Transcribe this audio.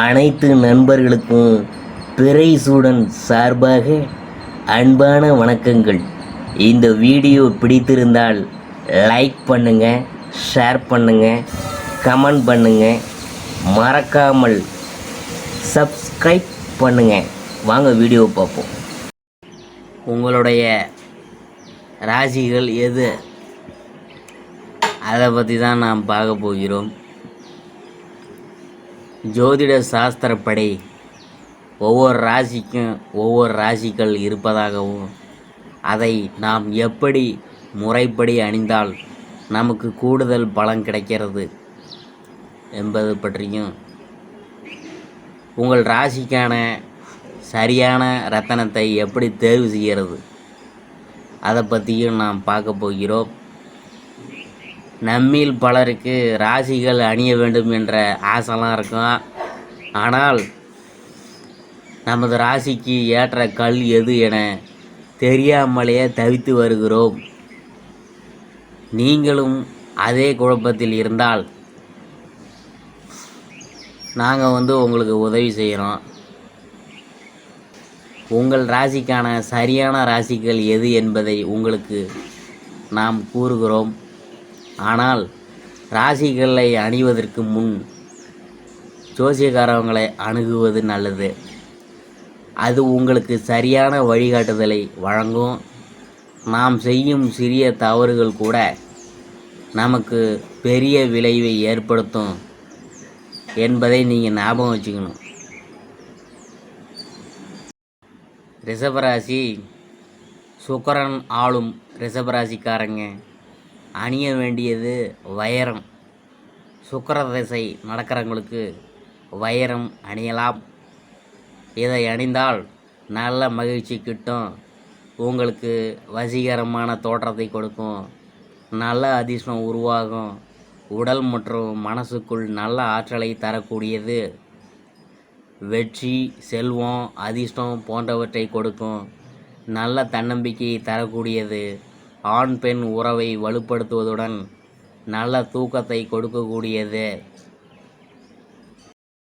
அனைத்து நண்பர்களுக்கும் பிறைசூடன் சார்பாக அன்பான வணக்கங்கள். இந்த வீடியோ பிடித்திருந்தால் லைக் பண்ணுங்கள், ஷேர் பண்ணுங்கள், கமெண்ட் பண்ணுங்கள், மறக்காமல் சப்ஸ்கிரைப் பண்ணுங்கள். வாங்க வீடியோ பார்ப்போம். உங்களுடைய ராசிகள் எது, அதை பற்றி தான் நாம் பார்க்க போகிறோம். ஜோதிட சாஸ்திரப்படி ஒவ்வொரு ராசிக்கும் ஒவ்வொரு ராசிகள் இருப்பதாகவும், அதை நாம் எப்படி முறைப்படி அணிந்தால் நமக்கு கூடுதல் பலன் கிடைக்கிறது என்பது பற்றியும், உங்கள் ராசிக்கான சரியான ரத்தனத்தை எப்படி தேர்வு செய்கிறது அதை பற்றியும் நாம் பார்க்க போகிறோம். நம்மில் பலருக்கு ராசிகள் அணிய வேண்டும் என்ற ஆசைலாம் இருக்கும். ஆனால் நமது ராசிக்கு ஏற்ற கல் எது என தெரியாமலேயே தவித்து வருகிறோம். நீங்களும் அதே குழப்பத்தில் இருந்தால் நாங்கள் உங்களுக்கு உதவி செய்கிறோம். உங்கள் ராசிக்கான சரியான ராசிகள் எது என்பதை உங்களுக்கு நாம் கூறுகிறோம். ஆனால் ராசிகளை அணிவதற்கு முன் ஜோசியக்காரவங்களை அணுகுவது நல்லது. அது உங்களுக்கு சரியான வழிகாட்டுதலை வழங்கும். நாம் செய்யும் சிறிய தவறுகள் கூட நமக்கு பெரிய விளைவை ஏற்படுத்தும் என்பதை நீங்கள் ஞாபகம் வச்சுக்கணும். ரிஷபராசி, சுக்கிரன் ஆளும் ரிஷபராசிக்காரங்க அணிய வேண்டியது வைரம். சுக்கிர திசை நடக்கிறவங்களுக்கு வைரம் அணியலாம். இதை அணிந்தால் நல்ல மகிழ்ச்சி கிட்டும். உங்களுக்கு வசீகரமான தோற்றத்தை கொடுக்கும். நல்ல அதிர்ஷ்டம் உருவாகும். உடல் மற்றும் மனசுக்குள் நல்ல ஆற்றலை தரக்கூடியது. வெற்றி, செல்வம், அதிர்ஷ்டம் போன்றவற்றை கொடுக்கும். நல்ல தன்னம்பிக்கையை தரக்கூடியது. ஆண் பெண் உறவை வலுப்படுத்துவதுடன் நல்ல தூக்கத்தை கொடுக்கக்கூடியது.